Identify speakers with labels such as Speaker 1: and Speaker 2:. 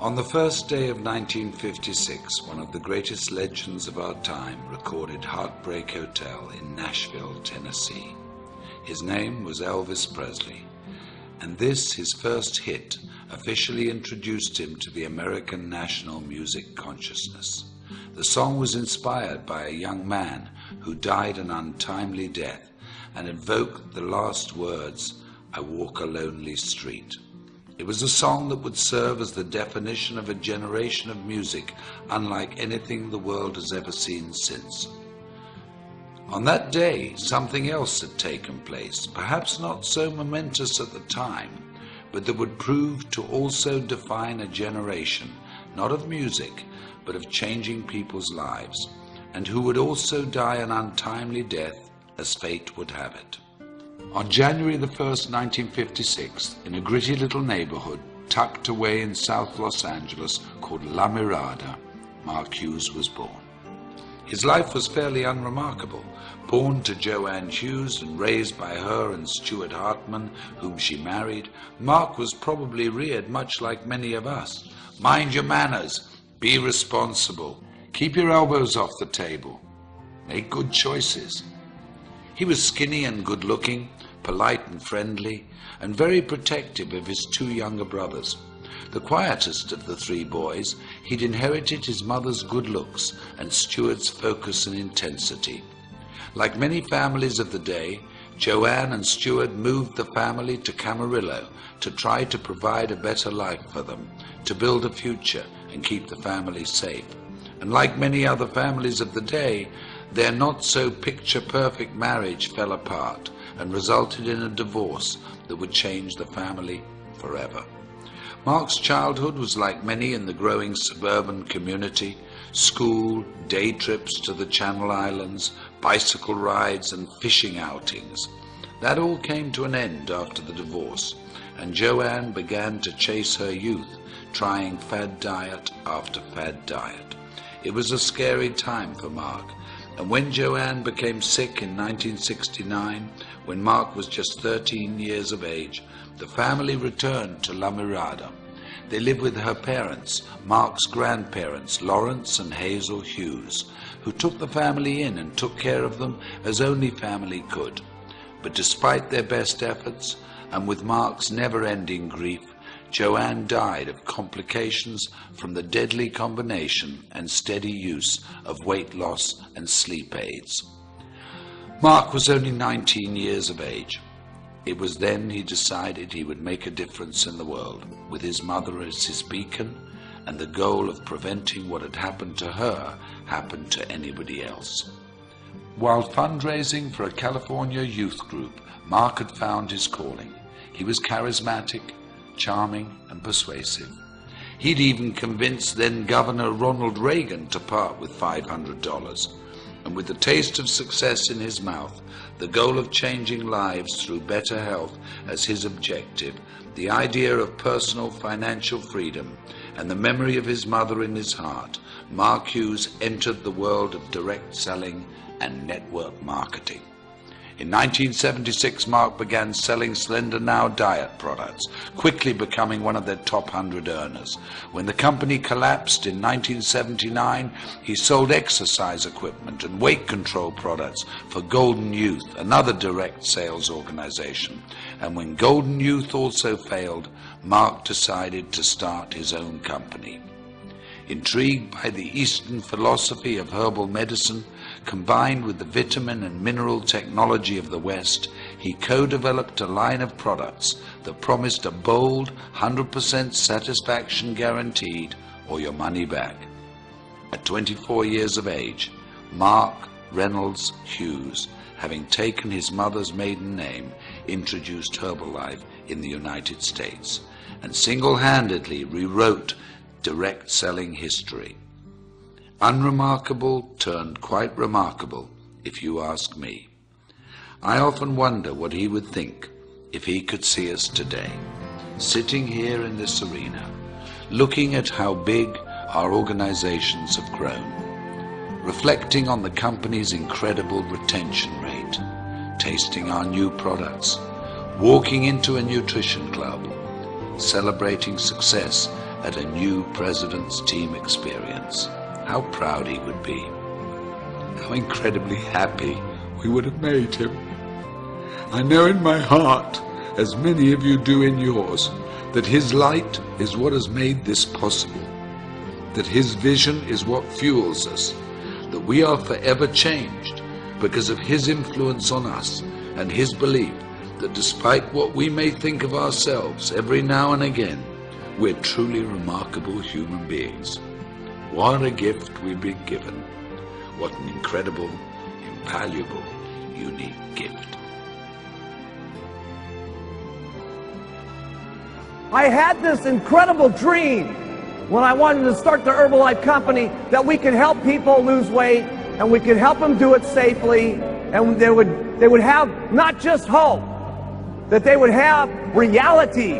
Speaker 1: On the first day of 1956, one of the greatest legends of our time recorded Heartbreak Hotel in Nashville, Tennessee. His name was Elvis Presley, and this, his first hit, officially introduced him to the American national music consciousness. The song was inspired by a young man who died an untimely death and evoked the last words, "I walk a lonely street." It was a song that would serve as the definition of a generation of music unlike anything the world has ever seen since. On that day, something else had taken place, perhaps not so momentous at the time, but that would prove to also define a generation, not of music, but of changing people's lives, and who would also die an untimely death as fate would have it. On January the 1st, 1956, in a gritty little neighborhood tucked away in South Los Angeles called La Mirada, Mark Hughes was born. His life was fairly unremarkable. Born to Joanne Hughes and raised by her and Stuart Hartman, whom she married, Mark was probably reared much like many of us. Mind your manners, be responsible, keep your elbows off the table, make good choices. He was skinny and good-looking, polite and friendly, and very protective of his two younger brothers. The quietest of the three boys, he'd inherited his mother's good looks and Stuart's focus and intensity. Like many families of the day, Joanne and Stuart moved the family to Camarillo to try to provide a better life for them, to build a future and keep the family safe. And like many other families of the day, their not-so-picture-perfect marriage fell apart and resulted in a divorce that would change the family forever. Mark's childhood was like many in the growing suburban community: school, day trips to the Channel Islands, bicycle rides and fishing outings. That all came to an end after the divorce, and Joanne began to chase her youth, trying fad diet after fad diet. It was a scary time for Mark, and when Joanne became sick in 1969, when Mark was just 13 years of age, the family returned to La Mirada. They lived with her parents, Mark's grandparents, Lawrence and Hazel Hughes, who took the family in and took care of them as only family could. But despite their best efforts, and with Mark's never-ending grief, Joanne died of complications from the deadly combination and steady use of weight loss and sleep aids. Mark was only 19 years of age. It was then he decided he would make a difference in the world, with his mother as his beacon, and the goal of preventing what had happened to her happened to anybody else. While fundraising for a California youth group, Mark had found his calling. He was charismatic, charming and persuasive. He'd even convinced then Governor Ronald Reagan to part with $500. And with the taste of success in his mouth, the goal of changing lives through better health as his objective, the idea of personal financial freedom, and the memory of his mother in his heart, Mark Hughes entered the world of direct selling and network marketing. In 1976, Mark began selling Slender Now diet products, quickly becoming one of their top 100 earners. When the company collapsed in 1979, he sold exercise equipment and weight control products for Golden Youth, another direct sales organization. And when Golden Youth also failed, Mark decided to start his own company. Intrigued by the Eastern philosophy of herbal medicine, combined with the vitamin and mineral technology of the West, he co-developed a line of products that promised a bold 100% satisfaction guaranteed or your money back. At 24 years of age, Mark Reynolds Hughes, having taken his mother's maiden name, introduced Herbalife in the United States and single-handedly rewrote direct selling history. Unremarkable turned quite remarkable, if you ask me. I often wonder what he would think if he could see us today, sitting here in this arena, looking at how big our organizations have grown, reflecting on the company's incredible retention rate, tasting our new products, walking into a nutrition club, celebrating success at a new President's Team experience, how proud he would be. How incredibly happy we would have made him. I know in my heart, as many of you do in yours, that his light is what has made this possible, that his vision is what fuels us, that we are forever changed because of his influence on us and his belief that despite what we may think of ourselves every now and again, we're truly remarkable human beings. What a gift we've been given. What an incredible, invaluable, unique gift.
Speaker 2: I had this incredible dream when I wanted to start the Herbalife company that we could help people lose weight and we could help them do it safely, and they would have not just hope, that they would have reality